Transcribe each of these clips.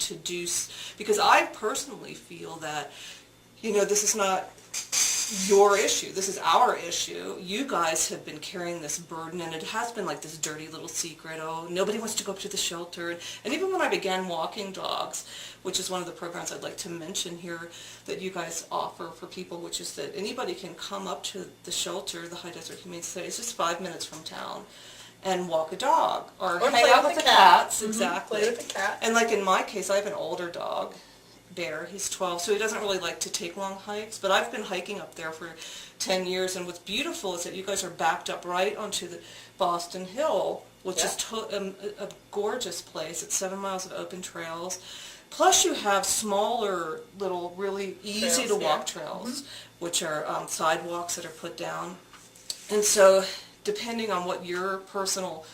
to do, because I personally feel that, this is not your issue. This is our issue. You guys have been carrying this burden, and it has been like this dirty little secret. Oh, nobody wants to go up to the shelter. And even when I began walking dogs, which is one of the programs I'd like to mention here that you guys offer for people, which is that anybody can come up to the shelter, the High Desert Humane Society. It's just 5 minutes from town, and walk a dog or hang out with the cats. Exactly. Play with the cat. And like in my case, I have an older dog, Bear. He's 12, so he doesn't really like to take long hikes, but I've been hiking up there for 10 years, and what's beautiful is that you guys are backed up right onto the Boston Hill, which is a gorgeous place. It's 7 miles of open trails. Plus you have smaller little, really easy to walk trails, which are sidewalks that are put down. And so depending on what your personal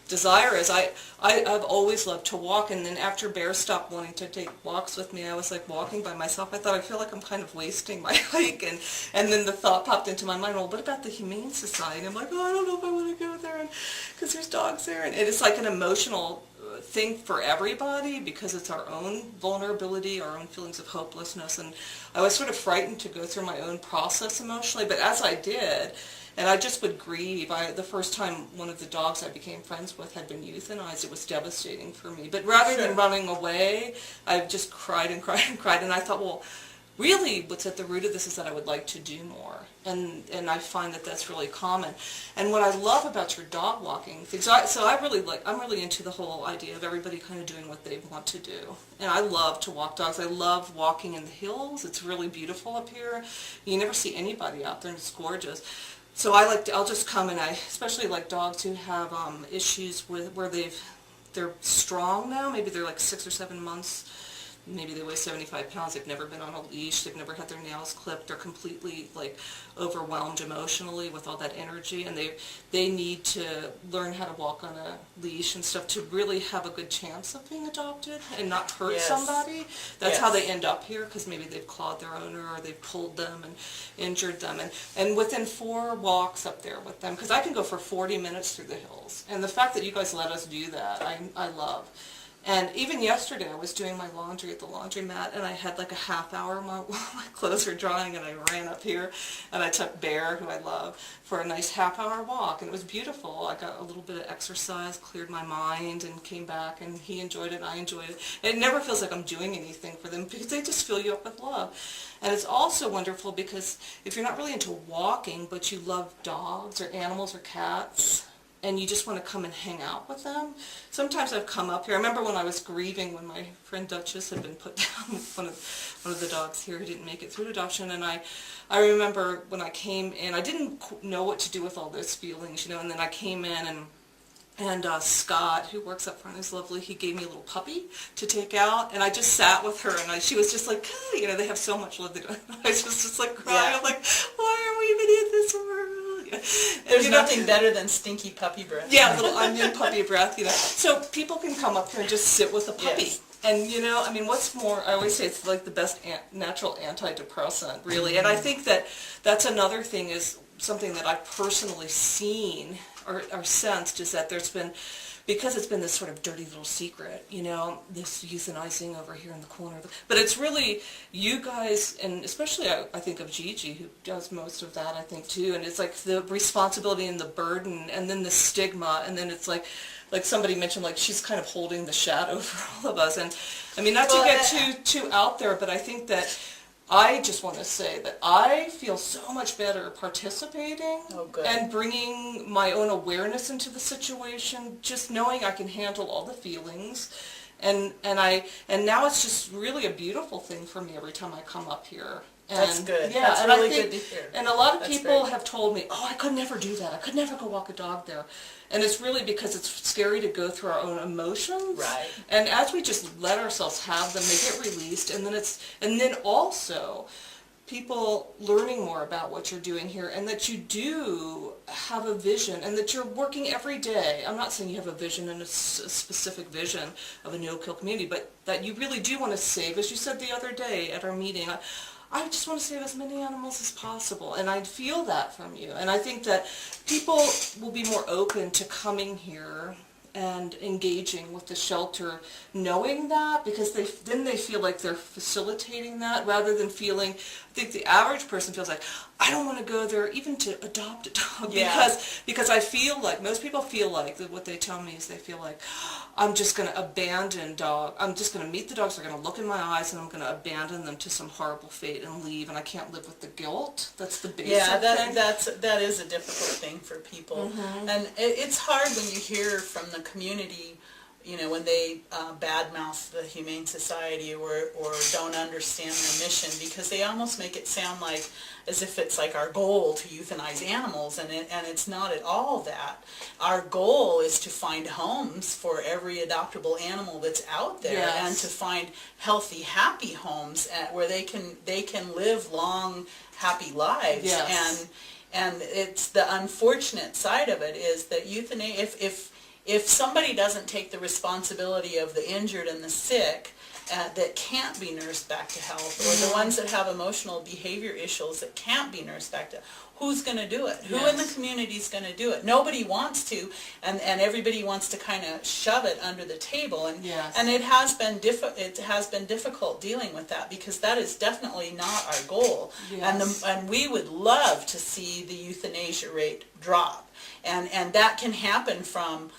desire is, I've always loved to walk, and then after Bear stopped wanting to take walks with me, I was like walking by myself. I thought, I feel like I'm kind of wasting my hike, and then the thought popped into my mind, well, what about the Humane Society? And I'm like, oh, I don't know if I want to go there, because there's dogs there, and it's like an emotional thing for everybody, because it's our own vulnerability, our own feelings of hopelessness, and I was sort of frightened to go through my own process emotionally, but as I did, and I just would grieve. The first time one of the dogs I became friends with had been euthanized, it was devastating for me. But rather than running away, I just cried and cried and cried. And I thought, well, really what's at the root of this is that I would like to do more. And I find that that's really common. And what I love about your dog walking thing, I'm really into the whole idea of everybody kind of doing what they want to do. And I love to walk dogs. I love walking in the hills. It's really beautiful up here. You never see anybody out there, and it's gorgeous. So I'll just come, and I especially like dogs who have issues with where they're strong now. Maybe they're like 6 or 7 months. Maybe they weigh 75 pounds. They've never been on a leash. They've never had their nails clipped. They're completely like overwhelmed emotionally with all that energy, and they need to learn how to walk on a leash and stuff to really have a good chance of being adopted and not hurt somebody. That's how they end up here, because maybe they've clawed their owner or they've pulled them and injured them. And within 4 walks up there with them, because I can go for 40 minutes through the hills, and the fact that you guys let us do that, I love. And even yesterday, I was doing my laundry at the laundromat, and I had like a half hour while my clothes were drying, and I ran up here, and I took Bear, who I love, for a nice half-hour walk, and it was beautiful. I got a little bit of exercise, cleared my mind, and came back, and he enjoyed it, and I enjoyed it. And it never feels like I'm doing anything for them, because they just fill you up with love. And it's also wonderful because if you're not really into walking, but you love dogs or animals or cats, and you just want to come and hang out with them. Sometimes I've come up here. I remember when I was grieving when my friend Duchess had been put down with one of the dogs here who didn't make it through adoption, and I remember when I came in, I didn't know what to do with all those feelings, and then I came in, and Scott, who works up front, is lovely, he gave me a little puppy to take out, and I just sat with her, and she was just like, they have so much love. I was just like crying. I'm like, why are we even in this world? There's nothing better than stinky puppy breath. Yeah, little onion puppy breath, So people can come up here and just sit with a puppy. Yes. And what's more, I always say it's like the best natural antidepressant, really. And I think that that's another thing, is something that I've personally seen or sensed, is that there's been, because it's been this sort of dirty little secret, this euthanizing over here in the corner. But it's really you guys, and especially I think of Gigi, who does most of that, I think, too. And it's like the responsibility and the burden, and then the stigma, and then it's like somebody mentioned, like she's kind of holding the shadow for all of us. And I mean, not to get too out there, but I think that I just want to say that I feel so much better participating and bringing my own awareness into the situation, just knowing I can handle all the feelings, and now it's just really a beautiful thing for me every time I come up here. And that's good. Yeah, that's and really I think, good to hear. And a lot of people have told me, oh, I could never do that. I could never go walk a dog there. And it's really because it's scary to go through our own emotions. Right. And as we just let ourselves have them, they get released. And then also people learning more about what you're doing here, and that you do have a vision, and that you're working every day. I'm not saying you have a vision and a specific vision of a no-kill community, but that you really do want to save, as you said the other day at our meeting, I just want to save as many animals as possible, and I feel that from you. And I think that people will be more open to coming here and engaging with the shelter, knowing that, because then they feel like they're facilitating that rather than feeling, I think the average person feels like, I don't want to go there even to adopt a dog, because I feel like, most people feel like, what they tell me is they feel like, I'm just going to abandon dog, I'm just going to meet the dogs, they're going to look in my eyes, and I'm going to abandon them to some horrible fate and leave, and I can't live with the guilt. That's the basic thing. That is a difficult thing for people. And it's hard when you hear from the community, you know, when they badmouth the Humane Society or don't understand their mission, because they almost make it sound like as if it's like our goal to euthanize animals, and it's not at all that. Our goal is to find homes for every adoptable animal that's out there, and to find healthy, happy homes where they can live long, happy lives. And it's the unfortunate side of it is that euthanasia, if somebody doesn't take the responsibility of the injured and the sick that can't be nursed back to health, or the ones that have emotional behavior issues that can't be nursed back to, who's going to do it? Who in the community is going to do it? Nobody wants to, and everybody wants to kind of shove it under the table, and it has been difficult dealing with that, because that is definitely not our goal. And we would love to see the euthanasia rate drop, and that can happen from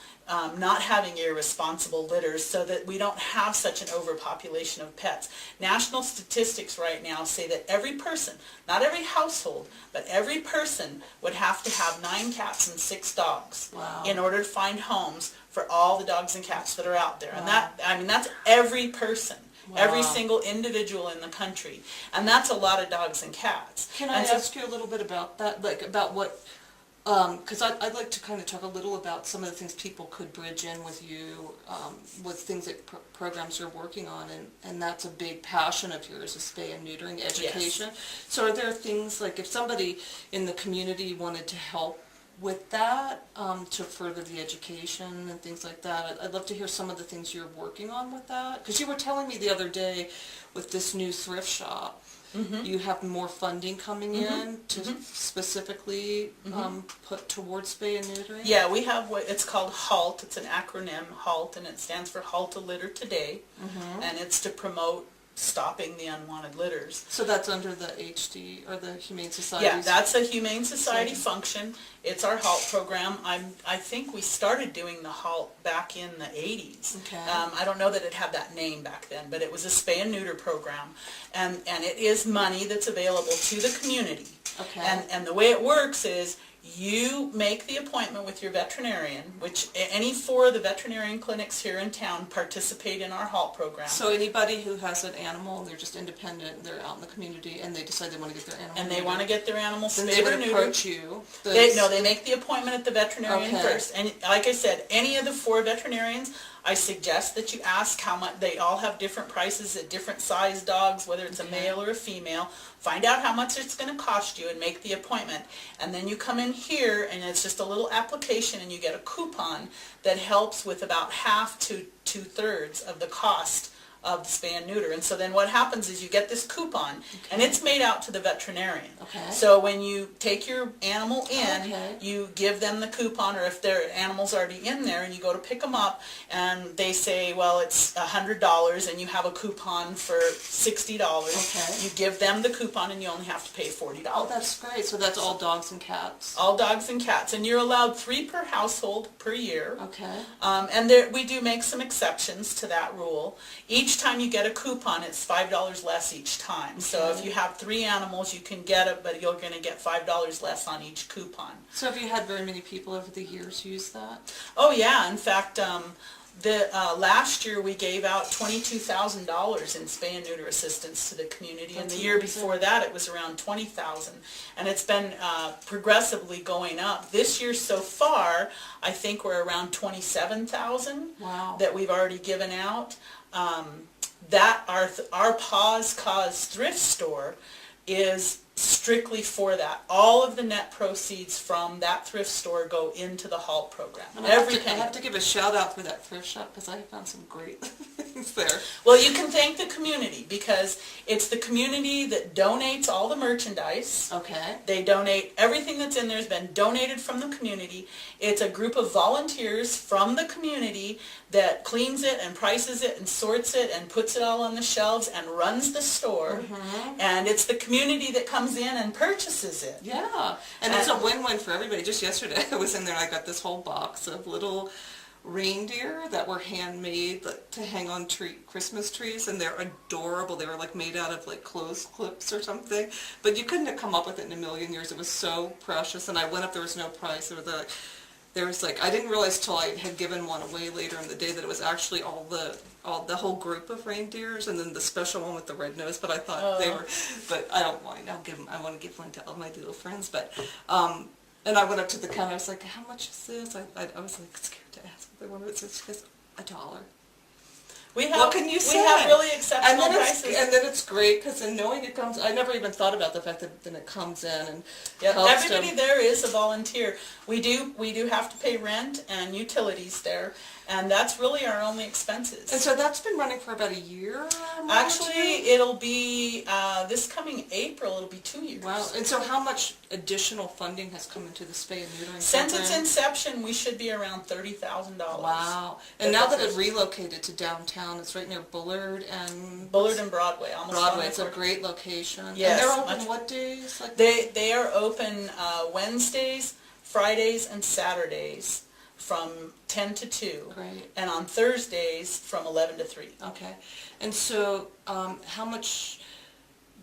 not having irresponsible litters, so that we don't have such an overpopulation of pets. National statistics right now say that every person, not every household, but every person would have to have 9 cats and 6 dogs in order to find homes for all the dogs and cats that are out there. And that's every person. Every single individual in the country. And that's a lot of dogs and cats. Can I ask you a little bit about that, like about what, because I'd like to kind of talk a little about some of the things people could bridge in with you, with things that programs you're working on, and that's a big passion of yours, is spay and neutering education. So are there things, like if somebody in the community wanted to help with that, to further the education and things like that, I'd love to hear some of the things you're working on with that, because you were telling me the other day with this new thrift shop, you have more funding coming in to specifically put towards spay and neutering? Yeah, we have what it's called HALT. It's an acronym, HALT, and it stands for Halt a Litter Today, and it's to promote stopping the unwanted litters. So that's under the HD, or the Humane Society? Yeah, that's a Humane Society function. It's our HALT program. I think we started doing the HALT back in the 80s. Okay. I don't know that it had that name back then, but it was a spay and neuter program. And it is money that's available to the community. Okay. And the way it works is, you make the appointment with your veterinarian, which any 4 of the veterinarian clinics here in town participate in our HALT program. So anybody who has an animal, and they're just independent, they're out in the community, and they decide they want to get their animal and they want to get their animal then spayed they or would neutered. approach you. They make the appointment at the veterinarian Okay. first. And like I said, any of the 4 veterinarians, I suggest that you ask how much. They all have different prices at different size dogs, whether it's a male or a female. Find out how much it's going to cost you and make the appointment. And then you come in here, and it's just a little application, and you get a coupon that helps with about half to 2/3 of the cost of the spay and neuter. And so then what happens is you get this coupon, and it's made out to the veterinarian. Okay. So when you take your animal in, you give them the coupon, or if their animal's already in there and you go to pick them up, and they say, well, it's $100 and you have a coupon for $60. Okay. You give them the coupon and you only have to pay $40. Oh, that's great. So that's all dogs and cats? All dogs and cats. And you're allowed 3 per household per year. Okay. And we do make some exceptions to that rule. Each time you get a coupon, it's $5 less each time. So if you have 3 animals, you can get it, but you're going to get $5 less on each coupon. So have you had very many people over the years use that? Oh yeah, in fact, last year we gave out $22,000 in spay and neuter assistance to the community, and the year before that it was around $20,000, and it's been progressively going up. This year so far, I think we're around $27,000 that we've already given out. That our Paws Cause thrift store is strictly for that. All of the net proceeds from that thrift store go into the HALT program. And Every I penny. have to give a shout out for that thrift shop because I found some great things there. Well, you can thank the community because it's the community that donates all the merchandise. Okay. They donate, everything that's in there has been donated from the community. It's a group of volunteers from the community that cleans it and prices it and sorts it and puts it all on the shelves and runs the store. And it's the community that comes in and purchases it. Yeah, and it's a win-win for everybody. Just yesterday I was in there and I got this whole box of little reindeer that were handmade to hang on Christmas trees, and they're adorable. They were like made out of like clothes clips or something, but you couldn't have come up with it in a million years. It was so precious, and I went up, there was no price. There was like, I didn't realize till I had given one away later in the day that it was actually the whole group of reindeers, and then the special one with the red nose. But I thought they were, but I don't mind. I'll give them. I want to give one to all my little friends. But and I went up to the counter. I was like, "How much is this?" I was like scared to ask what they wanted. So she goes, $1. We have, What can you say? We have really exceptional prices. And then it's great because in knowing it comes, I never even thought about the fact that then it comes in and helps everybody them. there is a volunteer. We do have to pay rent and utilities there, and that's really our only expenses. And so that's been running for about a year? Actually, it'll be, this coming April, it'll be 2 years. Wow. And so how much additional funding has come into the spay and neutering Since program? its inception, we should be around $30,000. Wow. And now that it relocated to downtown, it's right near Bullard and Broadway, almost Broadway. on It's the a corner. great location. Yes, And they're open what days? Like They are open Wednesdays, Fridays, and Saturdays from 10 to 2. Great. And on Thursdays from 11 to 3. Okay. And so how much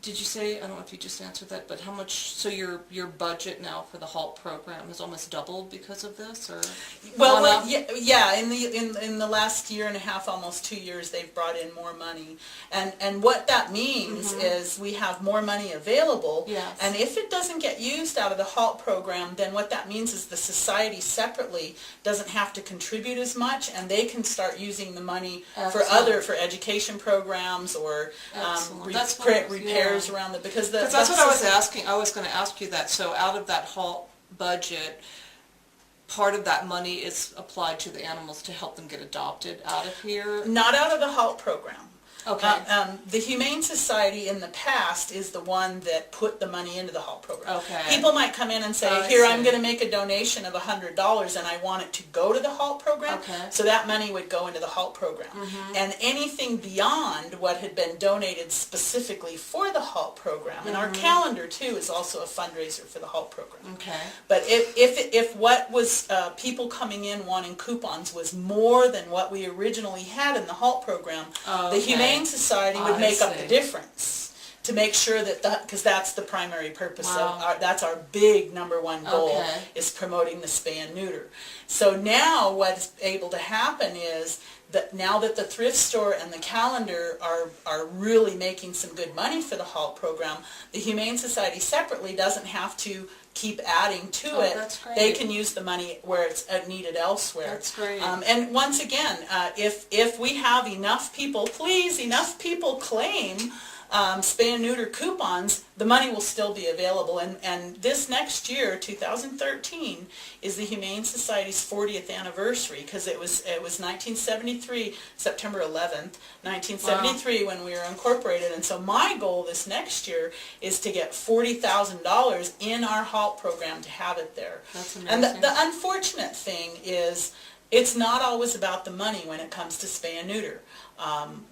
did you say, I don't know if you just answered that, but how much, so your budget now for the HALT program has almost doubled because of this, or? Well, yeah, in the last year and a half, almost 2 years, they've brought in more money. And what that means is we have more money available. Yes. And if it doesn't get used out of the HALT program, then what that means is the society separately doesn't have to contribute as much, and they can start using the money for education programs or repairs around it, because that's what I was asking. I was going to ask you that. So out of that HALT budget, part of that money is applied to the animals to help them get adopted out of here? Not out of the HALT program. Okay. The Humane Society in the past is the one that put the money into the HALT program. Okay. People might come in and say, I'm going to make a donation of $100 and I want it to go to the HALT program. Okay. So that money would go into the HALT program. And anything beyond what had been donated specifically for the HALT program, and our calendar too is also a fundraiser for the HALT program. Okay. But if what was people coming in wanting coupons was more than what we originally had in the HALT program, the Humane Society would make up the difference to make sure that, because that's the primary purpose of that's our big #1 goal, is promoting the spay and neuter. So now what's able to happen is that now that the thrift store and the calendar are really making some good money for the HALT program, the Humane Society separately doesn't have to keep adding to it. That's great. They can use the money where it's needed elsewhere. That's great. And once again, if we have enough people claim spay and neuter coupons, the money will still be available. And this next year, 2013, is the Humane Society's 40th anniversary, because it was 1973, September 11th, 1973, when we were incorporated. And so my goal this next year is to get $40,000 in our HALT program to have it there. That's amazing. And the unfortunate thing is, it's not always about the money when it comes to spay and neuter.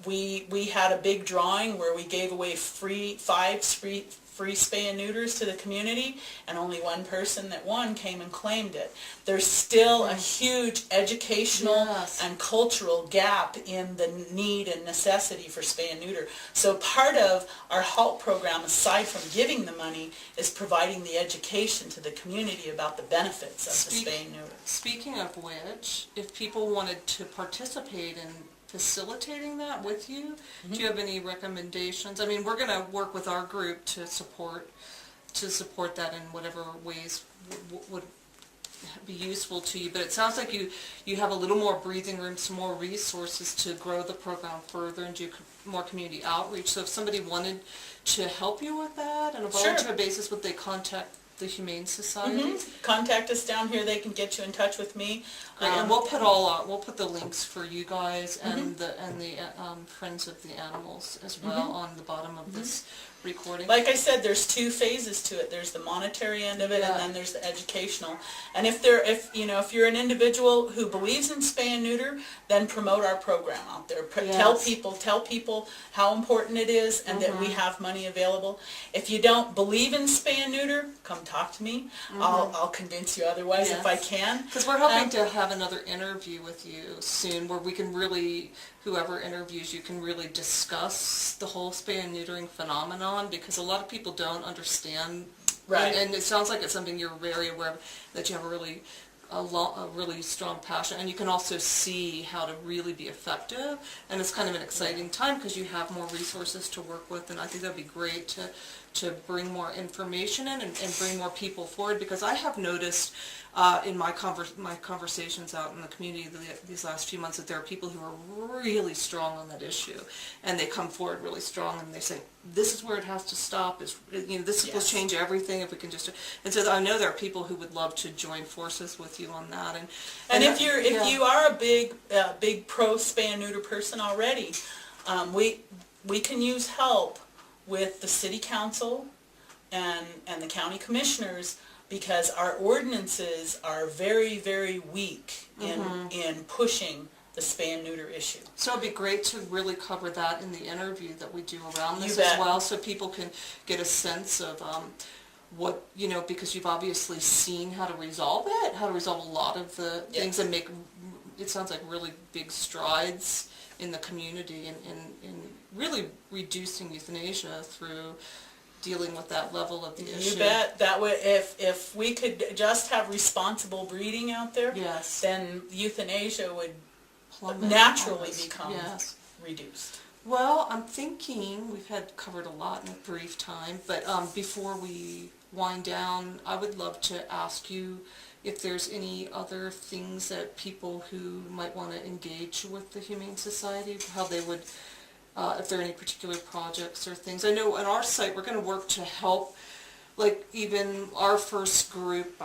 We had a big drawing where we gave away five free spay and neuters to the community, and only one person that won came and claimed it. There's still a huge educational and cultural gap in the need and necessity for spay and neuter. So part of our HALT program, aside from giving the money, is providing the education to the community about the benefits of the spay and neuter. Speaking of which, if people wanted to participate in facilitating that with you, do you have any recommendations? I mean, we're going to work with our group to support that in whatever ways would be useful to you, but it sounds like you have a little more breathing room, some more resources to grow the program further and do more community outreach. So if somebody wanted to help you with that on a volunteer basis, would they contact the Humane Society? Contact us down here. They can get you in touch with me. Great. And we'll put the links for you guys and the Friends of the Animals as well on the bottom of this recording. Like I said, there's 2 phases to it. There's the monetary end of it, and then there's the educational. And if you're an individual who believes in spay and neuter, then promote our program out there. Tell people how important it is, and that we have money available. If you don't believe in spay and neuter, come talk to me. I'll convince you otherwise if I can. Because we're hoping to have another interview with you soon, where we can really, whoever interviews you can really discuss the whole spay and neutering phenomenon, because a lot of people don't understand. Right. And it sounds like it's something you're very aware of, that you have a really strong passion, and you can also see how to really be effective, and it's kind of an exciting time because you have more resources to work with, and I think that'd be great to bring more information in and bring more people forward, because I have noticed in my conversations out in the community these last few months that there are people who are really strong on that issue, and they come forward really strong and they say, this is where it has to stop, this will change everything if we can just, and so I know there are people who would love to join forces with you on that. And if you are a big pro spay and neuter person already, we can use help with the city council and the county commissioners, because our ordinances are very, very weak in pushing the spay and neuter issue. So it'd be great to really cover that in the interview that we do around this as well, so people can get a sense of what, because you've obviously seen how to resolve a lot of the things, and make, it sounds like, really big strides in the community in really reducing euthanasia through dealing with that level of the issue. You bet. That would, if we could just have responsible breeding out there, then euthanasia would naturally become reduced. Well, I'm thinking we've covered a lot in a brief time, but before we wind down, I would love to ask you if there's any other things that people who might want to engage with the Humane Society, how they would, if there are any particular projects or things. I know on our site we're going to work to help, like even our first group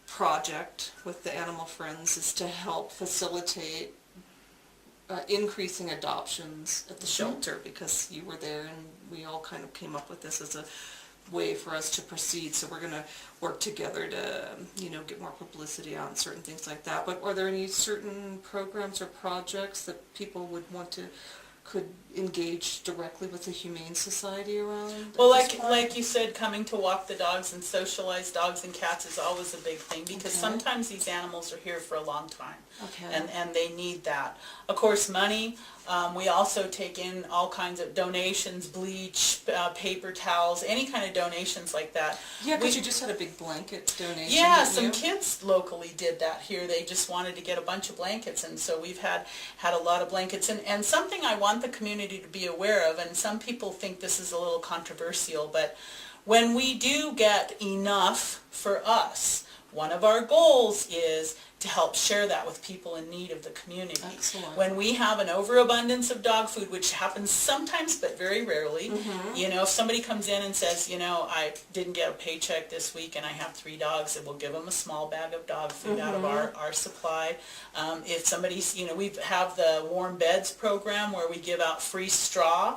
project with the Animal Friends is to help facilitate increasing adoptions at the shelter, because you were there and we all kind of came up with this as a way for us to proceed. So we're going to work together to, get more publicity on certain things like that. But are there any certain programs or projects that people would could engage directly with the Humane Society around? Well, like you said, coming to walk the dogs and socialize dogs and cats is always a big thing, because sometimes these animals are here for a long time, and they need that. Of course, money. We also take in all kinds of donations, bleach, paper towels, any kind of donations like that. Yeah, because you just had a big blanket donation. Yeah, some kids locally did that here. They just wanted to get a bunch of blankets, and so we've had a lot of blankets. And something I want the community to be aware of, and some people think this is a little controversial, but when we do get enough for us, one of our goals is to help share that with people in need of the community. Excellent. When we have an overabundance of dog food, which happens sometimes but very rarely, if somebody comes in and says, I didn't get a paycheck this week and I have 3 dogs, and we'll give them a small bag of dog food out of our supply. If somebody's, we have the warm beds program where we give out free straw.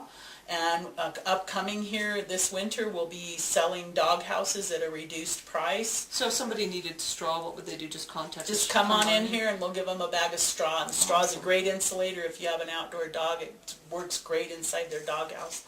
And upcoming here this winter, we'll be selling dog houses at a reduced price. So if somebody needed straw, what would they do? Just contact us? Just come on in here and we'll give them a bag of straw. And the straw is a great insulator. If you have an outdoor dog, it works great inside their dog house.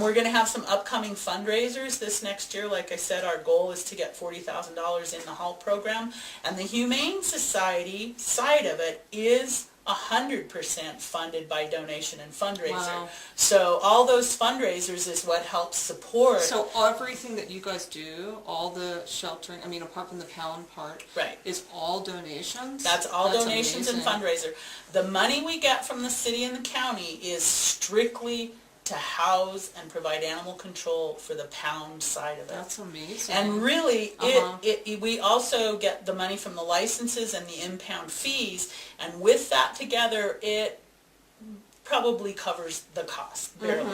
We're going to have some upcoming fundraisers this next year. Like I said, our goal is to get $40,000 in the HALT program. And the Humane Society side of it is 100% funded by donation and fundraiser. Wow. So all those fundraisers is what helps support. So everything that you guys do, all the sheltering, apart from the pound part, is all donations? That's all donations amazing. And fundraiser. The money we get from the city and the county is strictly to house and provide animal control for the pound side of it. That's amazing. And really, we also get the money from the licenses and the impound fees, and with that together, it probably covers the cost, barely.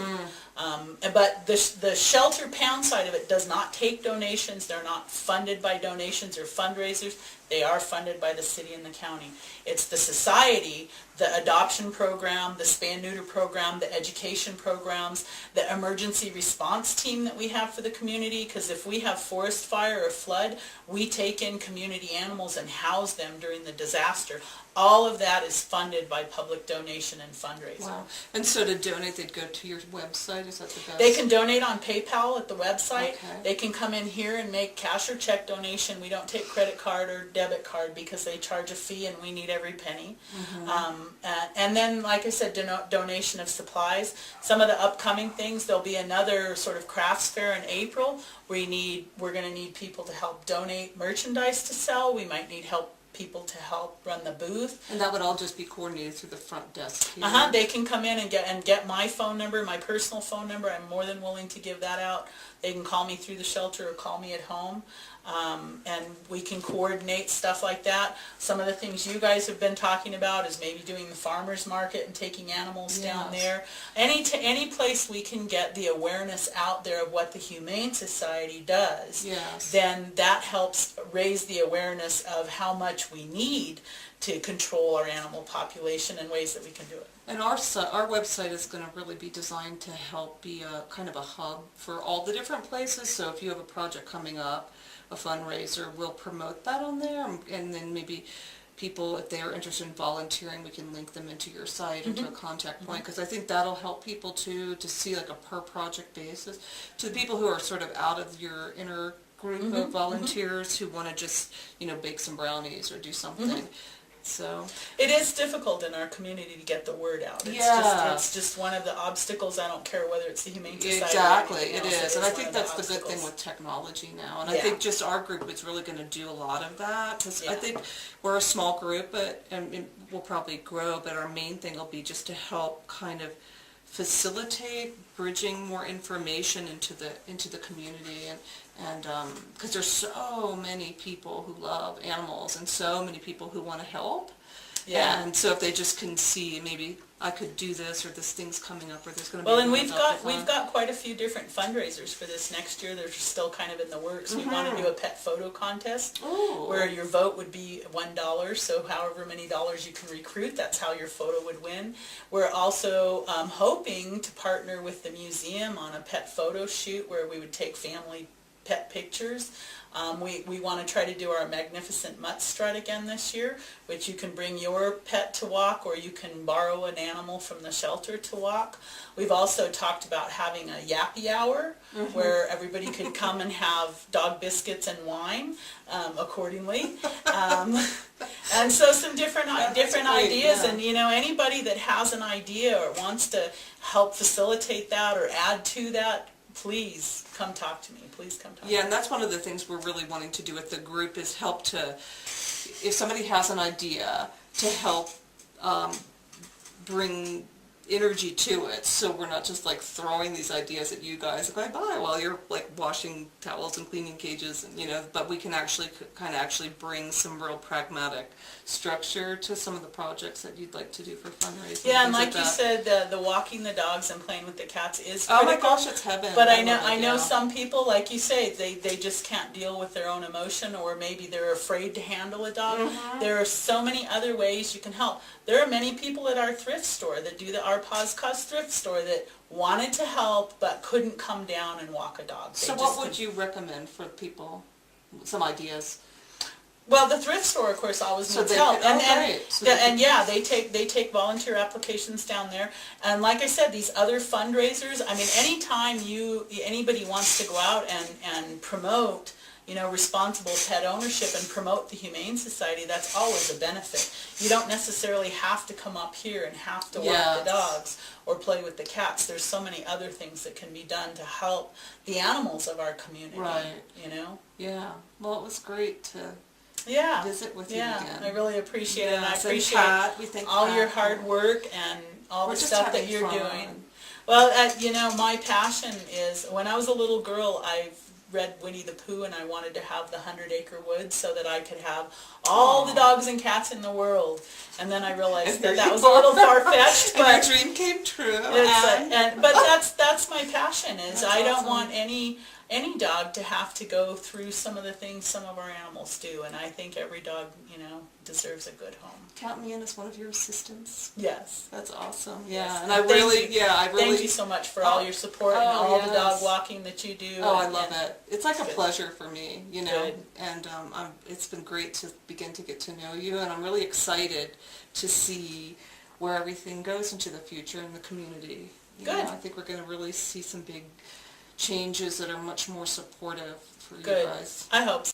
But the shelter pound side of it does not take donations. They're not funded by donations or fundraisers. They are funded by the city and the county. It's the society, the adoption program, the spay and neuter program, the education programs, the emergency response team that we have for the community, because if we have forest fire or flood, we take in community animals and house them during the disaster. All of that is funded by public donation and fundraising. Wow. And so to donate, they'd go to your website? Is that the best? They can donate on PayPal at the website. Okay. They can come in here and make cash or check donation. We don't take credit card or debit card because they charge a fee and we need every penny. And then, like I said, donation of supplies. Some of the upcoming things, there'll be another sort of crafts fair in April. We're going to need people to help donate merchandise to sell. We might need people to help run the booth. And that would all just be coordinated through the front desk here? They can come in and get my phone number, my personal phone number. I'm more than willing to give that out. They can call me through the shelter or call me at home. And we can coordinate stuff like that. Some of the things you guys have been talking about is maybe doing the farmers market and taking animals down there. Any place we can get the awareness out there of what the Humane Society does, then that helps raise the awareness of how much we need to control our animal population and ways that we can do it. And our website is going to really be designed to help be a kind of a hub for all the different places. So if you have a project coming up, a fundraiser, we'll promote that on there, and then maybe people, if they are interested in volunteering, we can link them into your site, into a contact point, because I think that'll help people too, to see like a per project basis. To the people who are sort of out of your inner group of volunteers who want to just, bake some brownies or do something. So it is difficult in our community to get the word out. It's just one of the obstacles. I don't care whether it's the Humane Society. Exactly, it is. And I think that's the good thing with technology now. And I think just our group is really going to do a lot of that, because I think we're a small group, and we'll probably grow, but our main thing will be just to help kind of facilitate bridging more information into the community, and because there's so many people who love animals and so many people who want to help. And so if they just can see, maybe I could do this, or this thing's coming up, or there's going to be and we've got quite a few different fundraisers for this next year. They're still kind of in the works. We want to do a pet photo contest where your vote would be $1. So however many dollars you can recruit, that's how your photo would win. We're also hoping to partner with the museum on a pet photo shoot where we would take family pet pictures. We want to try to do our magnificent mutt strut again this year, which you can bring your pet to walk, or you can borrow an animal from the shelter to walk. We've also talked about having a yappy hour where everybody could come and have dog biscuits and wine accordingly. And so some different ideas, and anybody that has an idea or wants to help facilitate that or add to that, please come talk to me. Please come talk to me. Yeah, and that's one of the things we're really wanting to do with the group, is help to, if somebody has an idea, to help bring energy to it, so we're not just like throwing these ideas at you guys like, bye, while you're like washing towels and cleaning cages, and but we can actually bring some real pragmatic structure to some of the projects that you'd like to do for fundraising. Yeah, and like you said, the walking the dogs and playing with the cats is critical. Oh my gosh, it's heaven. But I know some people, like you say, they just can't deal with their own emotion, or maybe they're afraid to handle a dog. There are so many other ways you can help. There are many people at our thrift store that do our Paws Cause thrift store that wanted to help but couldn't come down and walk a dog. So what would you recommend for people? Some ideas? Well, the thrift store, of course, always needs help, they take volunteer applications down there. And like I said, these other fundraisers. I mean, anytime anybody wants to go out and promote, responsible pet ownership and promote the Humane Society, that's always a benefit. You don't necessarily have to come up here and have to walk the dogs or play with the cats. There's so many other things that can be done to help the animals of our community. Right. Yeah. Well, it was great to visit with you again. I really appreciate it. And I appreciate all your hard work and all the stuff that you're doing. Well, you know, my passion is, when I was a little girl, I read Winnie the Pooh, and I wanted to have the 100-acre woods so that I could have all the dogs and cats in the world. And then I realized that that was a little far-fetched, And but your dream came true. but that's my passion, is That's I don't awesome. want any dog to have to go through some of the things some of our animals do, and I think every dog, you know, deserves a good home. Count me in as one of your assistants. Yes. That's awesome. Yes. Yeah, and Thank Thank you so much for all your support and all the dog yes. walking that you do. Oh, I and- love and- it. It's like a Good. pleasure for me, you know, Good. and it's been great to begin to get to know you, and I'm really excited to see where everything goes into the future in the community. You Good. know, I think we're going to really see some big changes that are much more supportive for you Good. guys. I hope so.